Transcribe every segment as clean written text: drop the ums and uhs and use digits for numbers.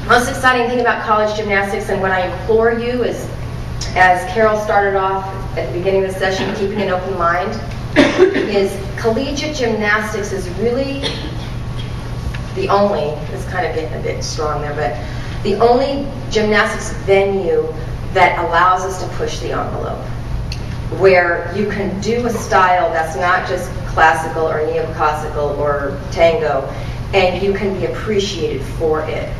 Most exciting thing about college gymnastics, and what I implore you is, as Carol started off at the beginning of the session, keeping an open mind, is collegiate gymnastics is really the only, it's kind of getting a bit strong there, but the only gymnastics venue that allows us to push the envelope, where you can do a style that's not just classical or neoclassical or tango, and you can be appreciated for it.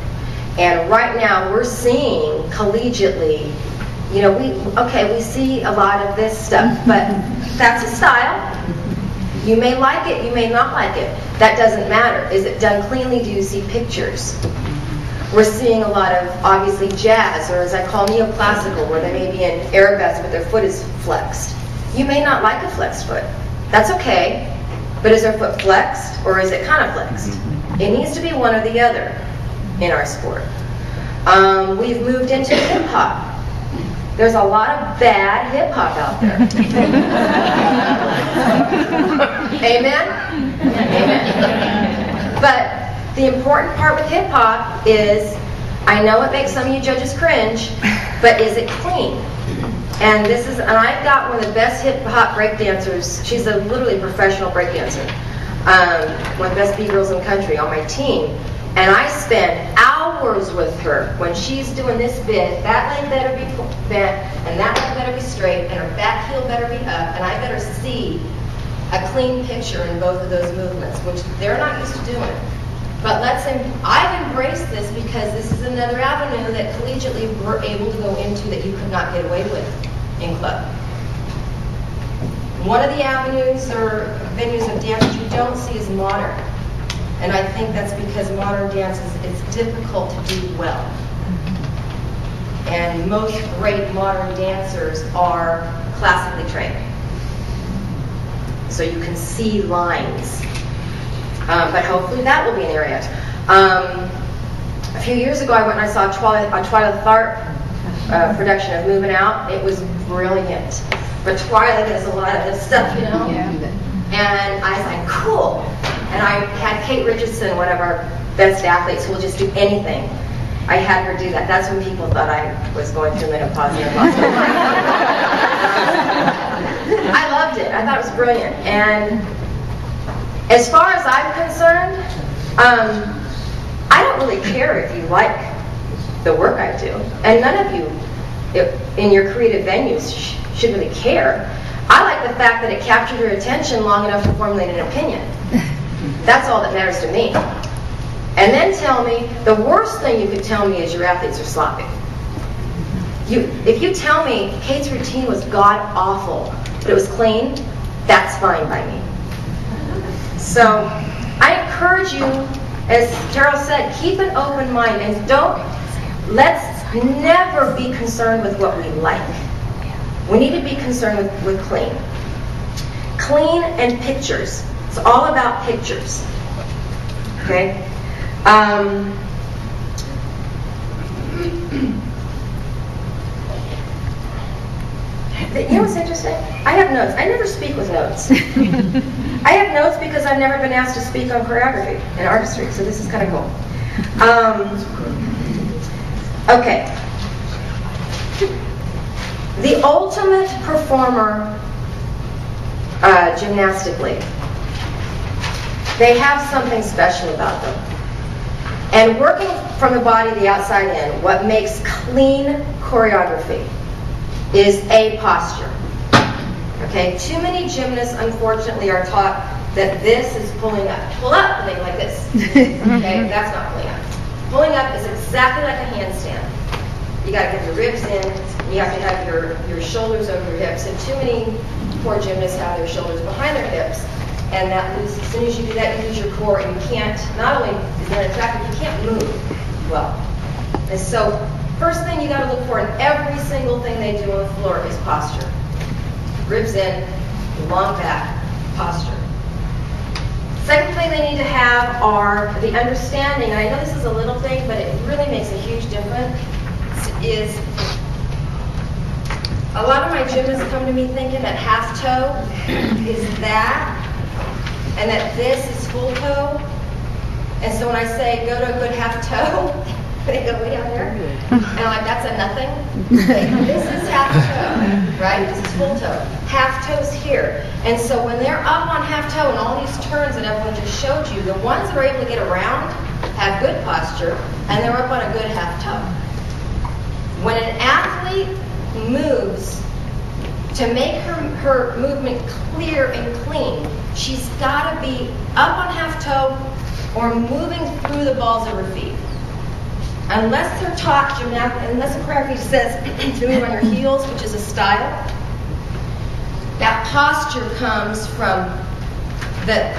And right now we're seeing collegiately, you know, we see a lot of this stuff, but that's a style. You may like it, you may not like it. That doesn't matter. Is it done cleanly? Do you see pictures? We're seeing a lot of, obviously, jazz, or as I call neoclassical, where they may be in arabesque, but their foot is flexed. You may not like a flexed foot. That's okay. But is their foot flexed, or is it kind of flexed? It needs to be one or the other in our sport. We've moved into hip-hop. There's a lot of bad hip-hop out there. Amen? Amen. But the important part with hip-hop is, I know it makes some of you judges cringe, but is it clean? And I've got one of the best hip-hop breakdancers. She's a literally professional breakdancer. One of the best B-girls in the country on my team. And I spend hours with her when she's doing this bit. That leg better be bent, and that leg better be straight, and her back heel better be up, and I better see a clean picture in both of those movements, which they're not used to doing. But I've embraced this because this is another avenue that collegiately we're able to go into that you could not get away with in club. One of the avenues or venues of dance that you don't see is modern. And I think that's because modern dance is difficult to do well. And most great modern dancers are classically trained. So you can see lines. But hopefully that will be an area. A few years ago I went and I saw a Twyla Tharp production of Moving Out. It was brilliant. But Twyla does a lot of this stuff, you know? Yeah. And I was like, cool. And I had Kate Richardson, one of our best athletes, who will just do anything. I had her do that. That's when people thought I was going through menopause and lost my mind. I loved it. I thought it was brilliant. And as far as I'm concerned, I don't really care if you like the work I do. And none of you in your creative venues should really care. I like the fact that it captured your attention long enough to formulate an opinion. That's all that matters to me. And then tell me, the worst thing you could tell me is your athletes are sloppy. If you tell me Kate's routine was god-awful, but it was clean, that's fine by me. So I encourage you, as Carol said, keep an open mind, and let's never be concerned with what we like. We need to be concerned with clean. Clean and pictures. It's all about pictures. Okay? You know what's interesting? I have notes. I never speak with notes. I have notes because I've never been asked to speak on choreography and artistry, so this is kind of cool. Okay. The ultimate performer gymnastically, they have something special about them. And working from the body, the outside in, what makes clean choreography is a posture. Okay, too many gymnasts, unfortunately, are taught that this is pulling up. Pull up, and they go like this. Okay, that's not pulling up. Pulling up is exactly like a handstand. You got to get your ribs in. You have to have your shoulders over your hips. And too many poor gymnasts have their shoulders behind their hips. And that loses, as soon as you do that, you lose your core, and you can't, not only is that attractive, you can't move well. And so, first thing you got to look for in every single thing they do on the floor is posture. Ribs in, long back, posture. Second thing they need to have are the understanding, and I know this is a little thing, but it really makes a huge difference, is a lot of my gymnasts come to me thinking that half toe is that, and that this is full toe. And so when I say go to a good half toe, They go way down there. And I'm like, that's a nothing. Okay, this is half toe, right? This is full toe. Half toe's here. And so when they're up on half toe and all these turns that everyone just showed you, the ones that are able to get around have good posture, and they're up on a good half toe. When an athlete moves to make her movement clear and clean, she's got to be up on half toe or moving through the balls of her feet. Unless they're taught unless the choreography says to move on your heels, which is a style, that posture comes from the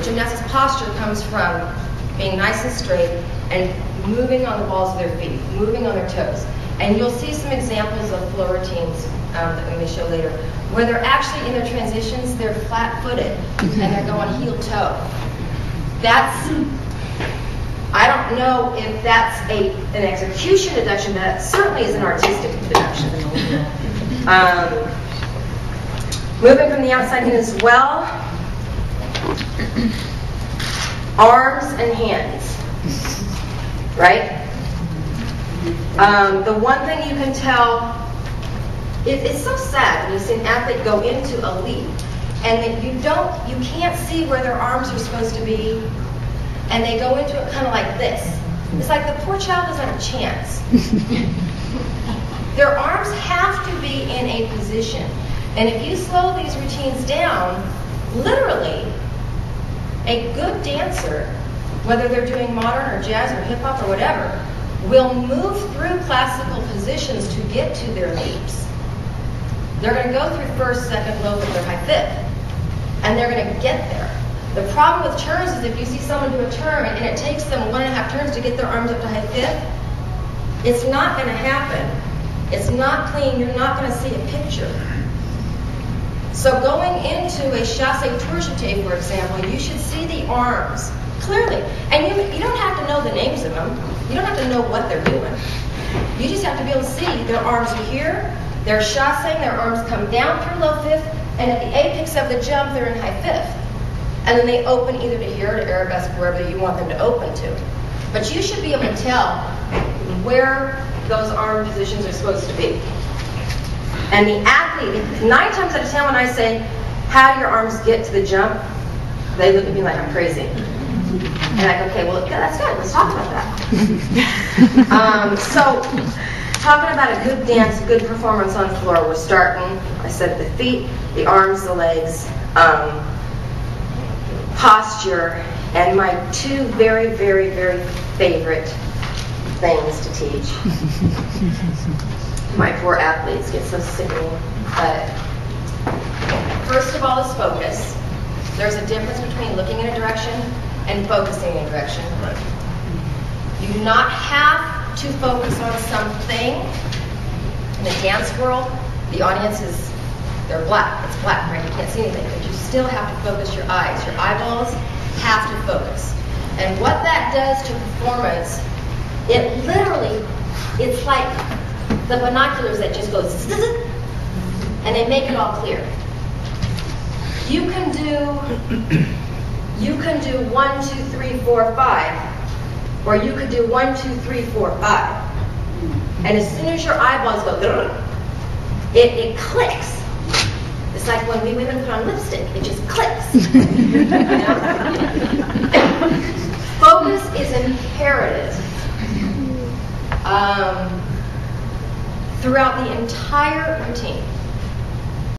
gymnastics posture comes from being nice and straight and moving on the balls of their feet, moving on their toes. And you'll see some examples of flow routines that we may show later, where they're actually in their transitions, they're flat-footed and they're going heel-toe. That's, I don't know if that's an execution deduction, but that certainly is an artistic deduction. Moving from the outside in as well, arms and hands, right? The one thing you can tell, it's so sad when you see an athlete go into a leap and that you can't see where their arms are supposed to be, and they go into it kind of like this. It's like the poor child doesn't have a chance. Their arms have to be in a position. And if you slow these routines down, literally, a good dancer, whether they're doing modern or jazz or hip hop or whatever, will move through classical positions to get to their leaps. They're going to go through first, second, low, third, high, fifth, and they're going to get there. The problem with turns is if you see someone do a turn and it takes them 1.5 turns to get their arms up to high fifth, it's not going to happen. It's not clean. You're not going to see a picture. So going into a chassé tour jeté, for example, you should see the arms clearly. And you don't have to know the names of them. You don't have to know what they're doing. You just have to be able to see their arms are here, they're chassing, their arms come down through low fifth, and at the apex of the jump, they're in high fifth. And then they open either to here or to arabesque, wherever you want them to open to. But you should be able to tell where those arm positions are supposed to be. And the athlete, 9 times out of 10 when I say, how do your arms get to the jump? They look at me like I'm crazy. And I go, okay, well, yeah, that's good. Let's talk about that. So, talking about a good dance, good performance on the floor, we're starting, I said, the feet, the arms, the legs, posture, and my 2 very, very, very favorite things to teach. My poor athletes get so sickening. But first of all is focus. There's a difference between looking in a direction and focusing in a direction. You do not have to focus on something. In the dance world, the audience they're black. It's black, right? You can't see anything, but you still have to focus your eyes. Your eyeballs have to focus. And what that does to performance, it literally, it's like the binoculars that just goes zzz, and they make it all clear. You can do 1, 2, 3, 4, 5, or you could do 1, 2, 3, 4, 5. And as soon as your eyeballs go, it clicks. It's like when we women put on lipstick, it just clicks. Focus is imperative. Throughout the entire routine.